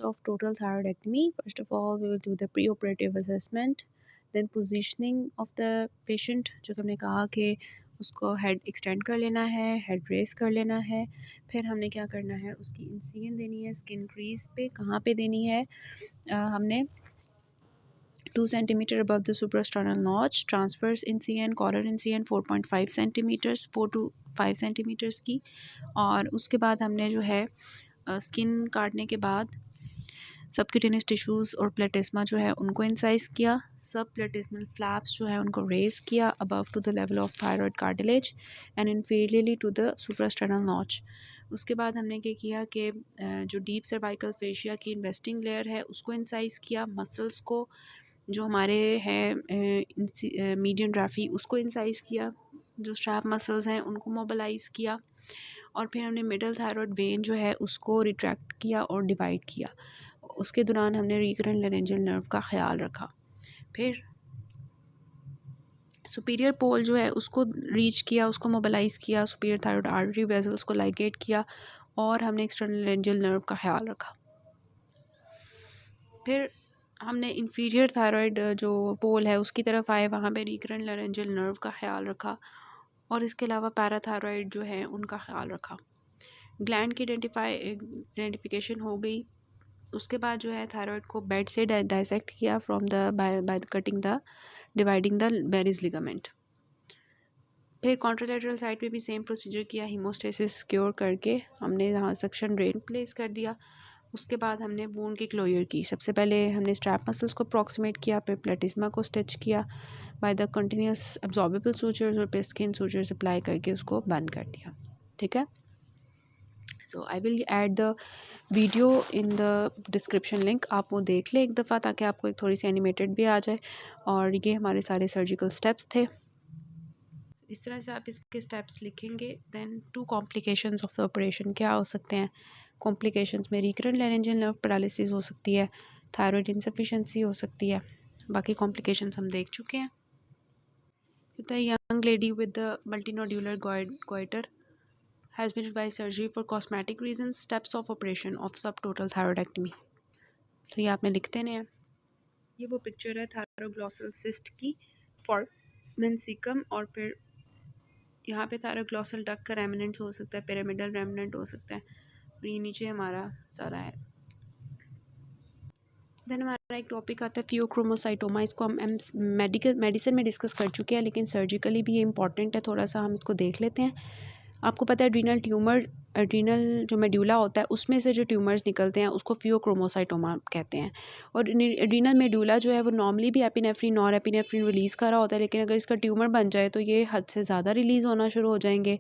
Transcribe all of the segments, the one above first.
of total thyroidectomy. First of all, we will do the pre-operative assessment, then positioning of the patient, जो कि हमने कहा कि उसको हेड एक्सटेंड कर लेना है, हेड रेस कर लेना है। फिर हमने क्या करना है, उसकी इंसिजन देनी है स्किन क्रीज पे। कहाँ पे देनी है? हमने 2 centimetre above the suprasternal notch, transverse incision, collar incision 4.5 centimetres, 4 to 5 centimetres की। और उसके बाद हमने जो है स्किन काटने के बाद सबक्यूटेनियस टिश्यूज़ और प्लेटिस्मा जो है उनको इंसाइज किया। सब प्लेटिस्मल फ्लैप्स जो है उनको रेज किया above to the level of thyroid cartilage and inferiorly to the suprasternal notch. उसके बाद हमने क्या किया कि जो डीप सर्वाइकल फेशिया की इन्वेस्टिंग लेयर है उसको इंसाइज किया। मसल्स को जो हमारे हैं मीडियन राफी उसको इंसाइज किया। जो स्ट्रैप मसल्स हैं उनको मोबिलाइज़ किया। और फिर हमने मिडल थायराइड वेन जो है उसको रिट्रैक्ट किया और डिवाइड किया। उसके दौरान हमने रिकरेंट लेरेंजियल नर्व का ख्याल रखा। फिर सुपीरियर पोल जो है उसको रीच किया, उसको मोबिलाइज़ किया। सुपीरियर थायराइड आर्टरी वेजल्स को लाइगेट किया और हमने एक्सटर्नल लेरेंजियल नर्व का ख्याल रखा। फिर हमने इंफीरियर थायराइड जो पोल है उसकी तरफ आए, वहाँ पे रिकरेंट लेरेंजियल नर्व का ख्याल रखा और इसके अलावा पैराथायराइड जो है उनका ख्याल रखा। ग्लैंड की आइडेंटिफिकेशन हो गई। उसके बाद जो है थायराइड को बेड से डाइसेक्ट किया from the by cutting the dividing the bearish ligament. फिर कॉन्ट्रालेटरल साइड पे भी सेम प्रोसीजर किया। हीमोस्टेसिस क्योर करके हमने यहाँ सक्शन ड्रेन प्लेस कर दिया। उसके बाद हमने वूंड की क्लोजर की। सबसे पहले हमने स्ट्रैप मसल्स को अप्रॉक्सीमेट किया, फिर प्लेटिस्मा को स्टिच किया by the continuous absorbable sutures और फिर स्किन सूचर्स अप्लाई करके उसको बंद कर दिया। ठीक है। So I will add the video in the description link, आप वो देख लें एक दफ़ा ताकि आपको एक थोड़ी सी एनिमेटेड भी आ जाए। और ये हमारे सारे सर्जिकल स्टेप्स थे। इस तरह से आप इसके स्टेप्स लिखेंगे। Then 2 complications of the operation क्या हो सकते हैं? कॉम्प्लिकेशंस में रिकरेंट लेरेंजियल नर्व पैरालिसिस हो सकती है, थायराइड इनसफिशिएंसी हो सकती है। बाकी कॉम्प्लिकेशंस हम देख चुके हैं। The young lady with the multinodular goiter has been advised surgery for cosmetic reasons. Steps of operation of subtotal thyroidectomy. तो ये आपने लिख देने हैं। ये वो पिक्चर है थायरोग्लॉसल सिस्ट की फॉर मेंसिकम, और फिर यहाँ पे थायरोग्लॉसल डक्ट का रेमिनेंट हो सकता है, पिरामिडल रेमिनेंट हो सकता है, और ये नीचे हमारा सारा है। देन हमारा एक टॉपिक आता है फियोक्रोमोसाइटोमा। इसको हम मेडिसिन में डिस्कस कर चुके हैं, लेकिन सर्जिकली भी ये इंपॉर्टेंट है, थोड़ा सा हम इसको देख लेते हैं। आपको पता है एड्रीनल जो मेड्यूला होता है उसमें से जो ट्यूमर्स निकलते हैं उसको फियोक्रोमोसाइटोमा कहते हैं। और एड्रीनल मेड्यूला जो है वो नॉर्मली भी एपिनेफ्रिन और एपिनेफ्रिन रिलीज़ कर रहा होता है, लेकिन अगर इसका ट्यूमर बन जाए तो ये हद से ज़्यादा रिलीज़ होना शुरू हो जाएंगे।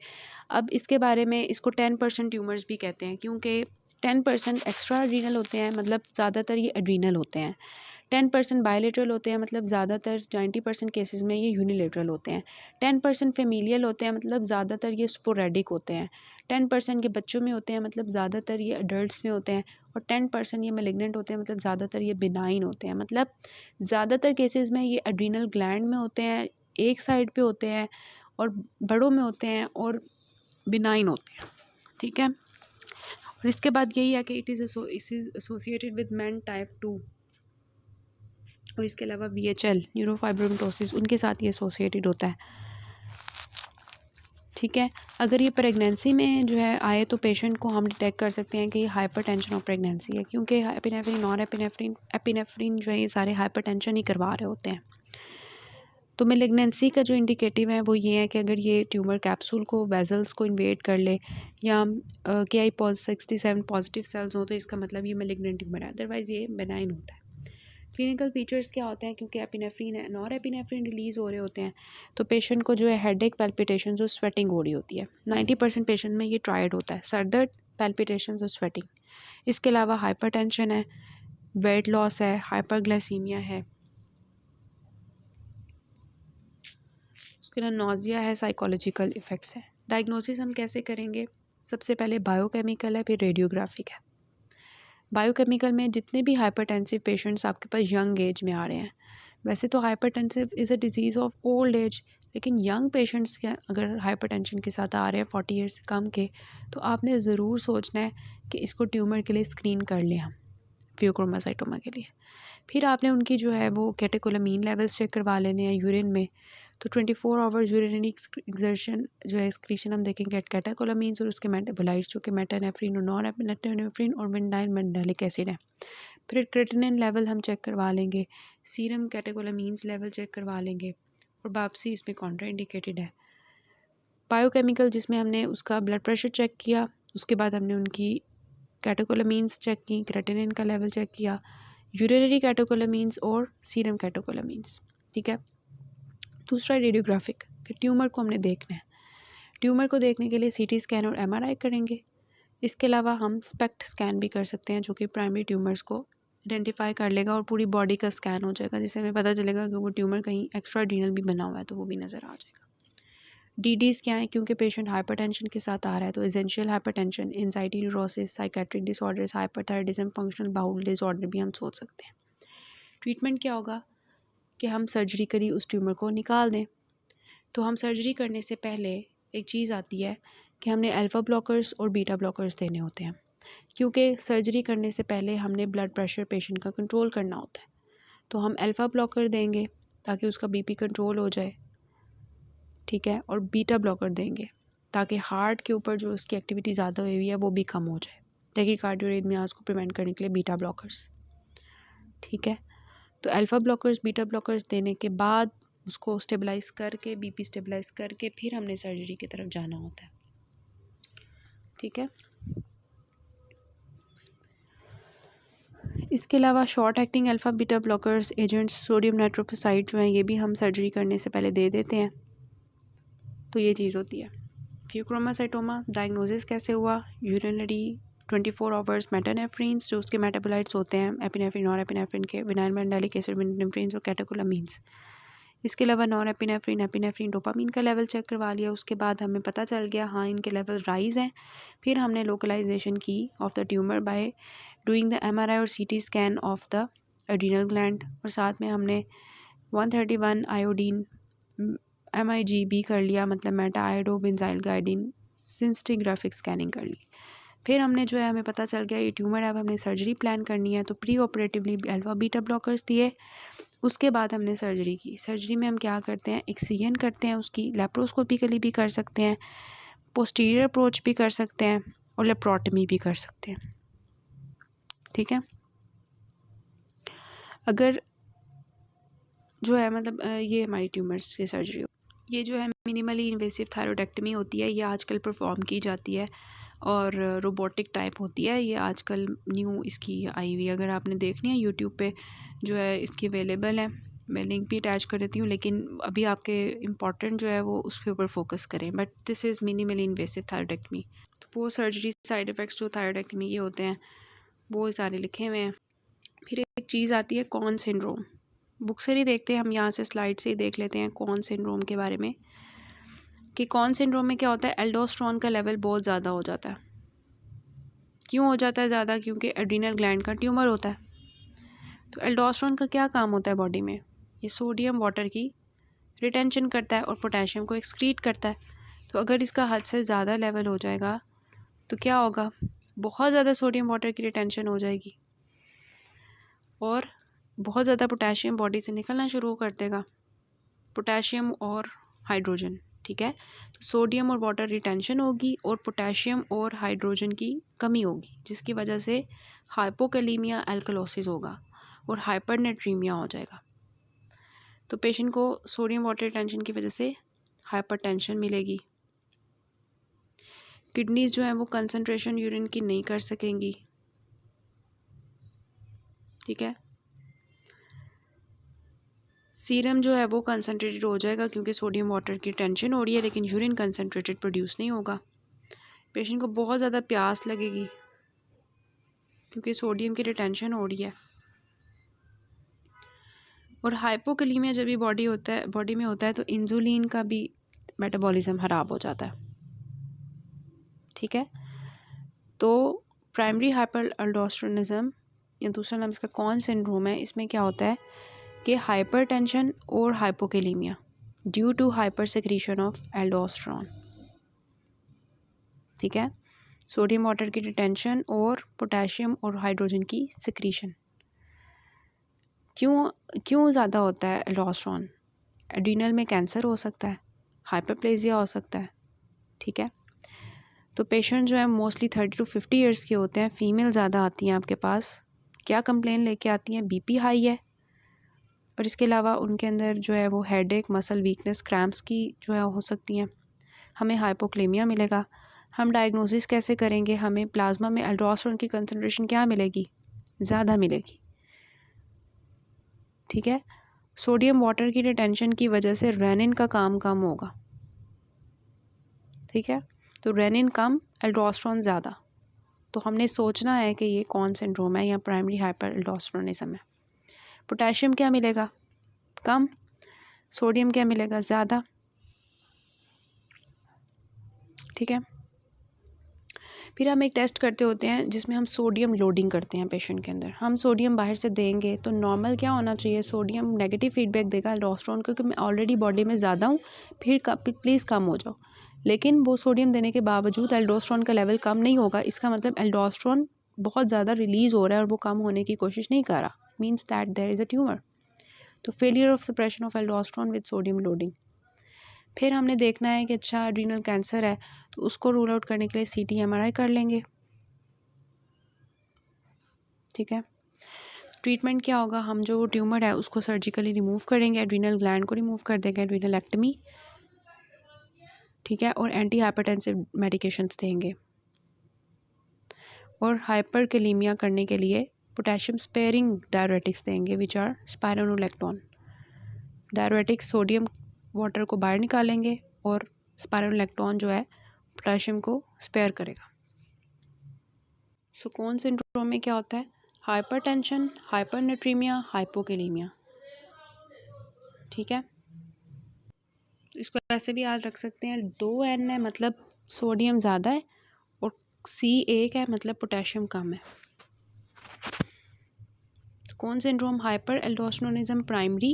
अब इसके बारे में इसको 10% ट्यूमर्स भी कहते हैं, क्योंकि 10% एक्स्ट्रा एड्रीनल होते हैं, मतलब ज़्यादातर ये एड्रीनल होते हैं। 10% बायलेटरल होते हैं, मतलब ज़्यादातर 90% केसेस में ये यूनिलेटरल होते हैं। 10% फेमिलियल होते हैं, मतलब ज़्यादातर ये स्पोरेडिक होते हैं। 10% ये बच्चों में होते हैं, मतलब ज़्यादातर ये अडल्ट्स में होते हैं। और 10% ये मेलिग्नेंट होते हैं, मतलब ज़्यादातर ये बिनाइन होते हैं। मतलब ज़्यादातर केसेस में ये एड्रीनल ग्लैंड में होते हैं, एक साइड पे होते हैं, और बड़ों में होते हैं और बिनाइन होते हैं। ठीक है। और इसके बाद यही है कि it is associated with main type 2, और इसके अलावा VHL न्यूरोफाइब्रोमाटोसिस उनके साथ ये एसोसिएटेड होता है। ठीक है। अगर ये प्रेगनेंसी में जो है आए तो पेशेंट को हम डिटेक्ट कर सकते हैं कि ये हाइपरटेंशन ऑफ प्रेगनेंसी है, क्योंकि एपिनेफ्रिन और एपिनेफ्रिन जो है ये सारे हाइपरटेंशन ही करवा रहे होते हैं। तो मेलिग्नेंसी का जो इंडिकेटिव है वो ये है कि अगर ये ट्यूमर कैप्सूल को वेजल्स को इन्वेड कर ले, या KI67 पॉजिटिव सेल्स हो, तो इसका मतलब ये मेलिग्नेंट ट्यूमर है, अदरवाइज़ ये बेनाइन होता है। क्लिनिकल फीचर्स क्या होते हैं? क्योंकि एपिनेफ्रिन है और एपिनेफ्रिन रिलीज़ हो रहे होते हैं, तो पेशेंट को जो है हेडेक, पैल्पिटेशंस और स्वेटिंग हो रही होती है। 90% पेशेंट में ये ट्रायड होता है, सर दर्द, पैल्पिटेशंस और स्वेटिंग। इसके अलावा हाइपरटेंशन है, वेट लॉस है, हाइपरग्लाइसीमिया है, उसके अलावा नोज़िया है, साइकोलॉजिकल इफ़ेक्ट्स है। डायग्नोसिस हम कैसे करेंगे? सबसे पहले बायोकेमिकल है, फिर रेडियोग्राफिक है। बायोकेमिकल में जितने भी हाइपरटेंसिव पेशेंट्स आपके पास यंग एज में आ रहे हैं, वैसे तो hypertensive is a disease of old age, लेकिन यंग पेशेंट्स के अगर हाइपरटेंशन के साथ आ रहे हैं 40 ईयर्स से कम के, तो आपने ज़रूर सोचना है कि इसको ट्यूमर के लिए स्क्रीन कर लें हम। फियोक्रोमासाइटोमा के लिए। फिर आपने उनकी जो है वो कैटेकोलामीन लेवल्स चेक करवा लेने हैं यूरिन में। तो 24 आवर्स यूरिनरी एक्सर्शन जो है एक्सक्रीशन हम देखेंगे एट कैटेकोलामीन्स और उसके मेटाबोलाइट्स जो कि मेटानेफ्रिन और नॉन एपिनेफ्रिन और विंडाइल मैंडेलिक एसिड है। फिर क्रेटिनिन लेवल हम चेक करवा लेंगे, सीरम कैटेकोलामीन्स लेवल चेक करवा लेंगे और बापसी इसमें कॉन्ट्राइंडिकेटेड है। बायोकेमिकल जिसमें हमने उसका ब्लड प्रेशर चेक किया, उसके बाद हमने उनकी कैटेकोलामीन्स चेक की, क्रेटिनिन का लेवल चेक किया, यूरिनरी कैटेकोलामीन्स और सीरम कैटेकोलामीन्स। ठीक है। दूसरा रेडियोग्राफिक कि ट्यूमर को हमने देखना है। ट्यूमर को देखने के लिए सीटी स्कैन और एमआरआई करेंगे। इसके अलावा हम स्पेक्ट स्कैन भी कर सकते हैं जो कि प्राइमरी ट्यूमर्स को आइडेंटिफाई कर लेगा और पूरी बॉडी का स्कैन हो जाएगा, जिससे हमें पता चलेगा कि वो ट्यूमर कहीं एक्स्ट्रा एड्रीनल भी बना हुआ है तो वो भी नज़र आ जाएगा। डीडीज़ क्या है, क्योंकि पेशेंट हाइपरटेंशन के साथ आ रहा है तो essential hypertension, anxiety neurosis, psychiatric disorders, hyperthyroidism, functional bowel disorder भी हम सोच सकते हैं। ट्रीटमेंट क्या होगा कि हम सर्जरी करी उस ट्यूमर को निकाल दें। तो हम सर्जरी करने से पहले एक चीज़ आती है कि हमने अल्फ़ा ब्लॉकर्स और बीटा ब्लॉकर्स देने होते हैं, क्योंकि सर्जरी करने से पहले हमने ब्लड प्रेशर पेशेंट का कंट्रोल करना होता है। तो हम अल्फ़ा ब्लॉकर देंगे ताकि उसका बीपी कंट्रोल हो जाए, ठीक है, और बीटा ब्लॉकर देंगे ताकि हार्ट के ऊपर जो उसकी एक्टिविटी ज़्यादा हुई है वो भी कम हो जाए। देखिए कार्डियोरेथमियास को प्रिवेंट करने के लिए बीटा ब्लॉकर्स, ठीक है। तो अल्फ़ा ब्लॉकर्स बीटा ब्लॉकर्स देने के बाद उसको स्टेबलाइज करके बीपी स्टेबलाइज करके फिर हमने सर्जरी की तरफ जाना होता है, ठीक है। इसके अलावा short acting alpha beta blockers agents sodium nitroprusside जो हैं ये भी हम सर्जरी करने से पहले दे देते हैं। तो ये चीज़ होती है। फियोक्रोमासाइटोमा डायग्नोसिस कैसे हुआ, यूरिनरी 24 आवर्स मेटानेफ्रिन्स जो उसके मेटाबोलाइट्स होते हैं एपिनेफ्रिन और एपिनेफ्रिन के, विनाइल मैंडेलिक एसिड विनेफ्रिन और कैटेकोलामीन्स। इसके अलावा नॉन एपिनेफ्रिन एपिनेफ्रिन डोपामीन का लेवल चेक करवा लिया। उसके बाद हमें पता चल गया हाँ इनके लेवल राइज हैं। फिर हमने लोकलाइजेशन की of the tumour by doing the MRI और CT scan of the adrenal gland, और साथ में हमने 131 आयोडीन MIG भी कर लिया, मतलब मेटा आयोडो बेंजाइल गाइडिन सिंस्टिग्राफिक स्कैनिंग कर ली। फिर हमने जो है हमें पता चल गया ये ट्यूमर है, अब हमने सर्जरी प्लान करनी है तो pre operatively alpha beta blockers दिए। उसके बाद हमने सर्जरी की। सर्जरी में हम क्या करते हैं, एक्सिजन करते हैं, उसकी लेप्रोस्कोपिकली भी कर सकते हैं, पोस्टीरियर अप्रोच भी कर सकते हैं और लेप्रोटमी भी कर सकते हैं, ठीक है। अगर जो है मतलब ये हमारी ट्यूमर्स की सर्जरी, ये जो है मिनिमली इन्वेसिव थायरॉयडेक्टमी होती है, ये आजकल परफॉर्म की जाती है और रोबोटिक टाइप होती है। ये आजकल न्यू इसकी आई हुई, अगर आपने देखनी है यूट्यूब पे जो है इसकी अवेलेबल है, मैं लिंक भी अटैच कर देती हूँ, लेकिन अभी आपके इम्पॉर्टेंट जो है वो उसके ऊपर फोकस करें। But this is minimally invasive thyroidectomy. तो वो सर्जरी साइड इफ़ेक्ट्स जो थायरॉयडेक्टमी के होते हैं वो सारे लिखे हुए हैं। फिर एक चीज़ आती है कॉन सिंड्रोम, बुक से नहीं देखते हम, यहाँ से स्लाइड से ही देख लेते हैं कॉन सिंड्रोम के बारे में कि कॉन सिंड्रोम में क्या होता है, एल्डोस्टेरोन का लेवल बहुत ज़्यादा हो जाता है। क्यों हो जाता है ज़्यादा, क्योंकि एड्रीनल ग्लैंड का ट्यूमर होता है। तो एल्डोस्टेरोन का क्या काम होता है बॉडी में, ये सोडियम वाटर की रिटेंशन करता है और पोटेशियम को एक्सक्रीट करता है। तो अगर इसका हद से ज़्यादा लेवल हो जाएगा तो क्या होगा, बहुत ज़्यादा सोडियम वाटर की रिटेंशन हो जाएगी और बहुत ज़्यादा पोटेशियम बॉडी से निकलना शुरू कर देगा, पोटेशियम और हाइड्रोजन, ठीक है। तो सोडियम और वाटर रिटेंशन होगी और पोटेशियम और हाइड्रोजन की कमी होगी, जिसकी वजह से हाइपोकैलीमिया एल्कलोसिस होगा और हाइपरनेट्रीमिया हो जाएगा। तो पेशेंट को सोडियम वाटर रिटेंशन की वजह से हाइपरटेंशन मिलेगी। किडनीज जो है वो कंसंट्रेशन यूरिन की नहीं कर सकेंगी, ठीक है। सीरम जो है वो कंसनट्रेटेड हो जाएगा क्योंकि सोडियम वाटर की टेंशन हो रही है, लेकिन यूरिन कंसनट्रेटेड प्रोड्यूस नहीं होगा। पेशेंट को बहुत ज़्यादा प्यास लगेगी क्योंकि सोडियम की रिटेंशन हो रही है। और हाइपोकैलीमिया जब भी बॉडी में होता है तो इंसुलिन का भी मेटाबॉलिज्म ख़राब हो जाता है, ठीक है। तो प्राइमरी हाइपर अल्डोस्टेरोनिज्म या दूसरा नाम इसका कॉन सिंड्रोम है, इसमें क्या होता है कि हाइपरटेंशन और hypokalaemia due to hyper secretion of aldosterone, ठीक है। सोडियम वाटर की डिटेंशन और पोटेशियम और हाइड्रोजन की सिक्रीशन। क्यों ज़्यादा होता है एल्डोस्टेरोन? एड्रीनल में कैंसर हो सकता है, हाइपरप्लेजिया हो सकता है, ठीक है। तो पेशेंट जो है मोस्टली 30 to 50 ईयर्स के होते हैं, फीमेल ज़्यादा आती हैं आपके पास। क्या कंप्लेन लेके आती हैं? बीपी हाई है, और इसके अलावा उनके अंदर जो है वो हेडेक, मसल वीकनेस, क्रैम्प्स की जो है हो सकती हैं। हमें हाइपोक्लेमिया मिलेगा। हम डायग्नोसिस कैसे करेंगे? हमें प्लाज्मा में एल्डोस्टेरोन की कंसंट्रेशन क्या मिलेगी? ज़्यादा मिलेगी, ठीक है। सोडियम वाटर की डिटेंशन की वजह से रेनिन का काम कम होगा, ठीक है। तो रेनिन कम, एल्डोस्टेरोन ज़्यादा। तो हमने सोचना है कि ये कौन सिंड्रोम है या प्राइमरी हाइपर एल्डोस्टेरोनिज्म है। पोटेशियम क्या मिलेगा? कम। सोडियम क्या मिलेगा? ज़्यादा, ठीक है। फिर हम एक टेस्ट करते होते हैं जिसमें हम सोडियम लोडिंग करते हैं पेशेंट के अंदर। हम सोडियम बाहर से देंगे तो नॉर्मल क्या होना चाहिए? सोडियम नेगेटिव फीडबैक देगा एल्डोस्टेरोन को कि मैं ऑलरेडी बॉडी में ज़्यादा हूँ, फिर प्लीज़ कम हो जाओ। लेकिन वो सोडियम देने के बावजूद एल्डोस्टेरोन का लेवल कम नहीं होगा। इसका मतलब एल्डोस्टेरोन बहुत ज़्यादा रिलीज़ हो रहा है और वो कम होने की कोशिश नहीं कर रहा। Means that there is a tumour. तो failure of suppression of aldosterone with sodium loading. फिर हमने देखना है कि अच्छा एड्रीनल कैंसर है, तो उसको रूल आउट करने के लिए सीटी एमआरआई कर लेंगे, ठीक है। ट्रीटमेंट क्या होगा? हम जो ट्यूमर है उसको सर्जिकली रिमूव करेंगे, एड्रीनल ग्लैंड को रिमूव कर देंगे, एड्रीनल एक्टमी, ठीक है। और एंटी हाइपरटेंसिव मेडिकेशंस देंगे, और हाइपरकैलेमिया करने के लिए पोटेशियम स्पेयरिंग डायरेटिक्स देंगे which are spironolactone. Diuretics sodium water को बाहर निकालेंगे और स्पाइरोनोलेक्टोन जो है पोटेशियम को स्पेयर करेगा। सो कौन सिंड्रोम में क्या होता है? हाइपरटेंशन, हाइपरनेट्रीमिया, हाइपोकैलेमिया, ठीक है। इसको ऐसे भी याद रख सकते हैं, 2N है मतलब सोडियम ज़्यादा है, और C1 है मतलब पोटेशियम कम है। कौन syndrome? Hyper aldosteronism primary.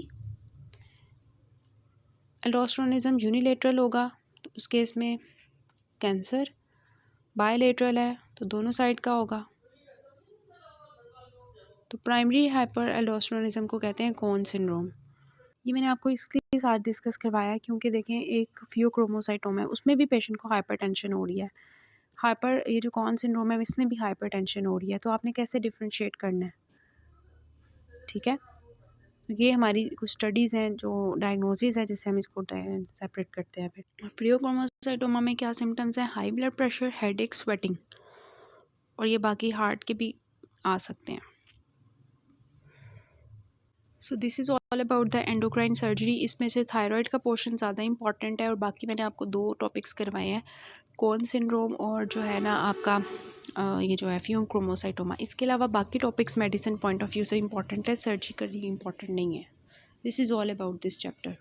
Aldosteronism unilateral होगा तो उस केस में कैंसर। बायलेटरल है तो दोनों साइड का होगा। तो प्राइमरी हाइपर एल्डोस्टेरोनिज्म को कहते हैं कौन सिंड्रोम। ये मैंने आपको इसके साथ डिस्कस करवाया क्योंकि देखें एक फियोक्रोमोसाइटोमा है, उसमें भी पेशेंट को हाइपरटेंशन हो रही है। ये जो कौन सिंड्रोम है इसमें भी हाइपरटेंशन हो रही है, तो आपने कैसे डिफ्रेंशिएट करना है, ठीक है। ये हमारी कुछ स्टडीज़ हैं जो डायग्नोसिस है जिससे हम इसको सेपरेट करते हैं। फिर फियोक्रोमोसाइटोमा में क्या सिम्टम्स हैं? High blood pressure, headache, sweating, और ये बाकी हार्ट के भी आ सकते हैं। So this is all about the endocrine surgery. इसमें से थायराइड का पोर्शन ज़्यादा इंपॉर्टेंट है, और बाकी मैंने आपको 2 टॉपिक्स करवाए हैं, कौन सिंड्रोम और जो है ना आपका ये जो है फियोक्रोमोसाइटोमा। इसके अलावा बाकी topics medicine point of view से इंपॉर्टेंट है, सर्जिकली इंपॉर्टेंट नहीं है। This is all about this chapter.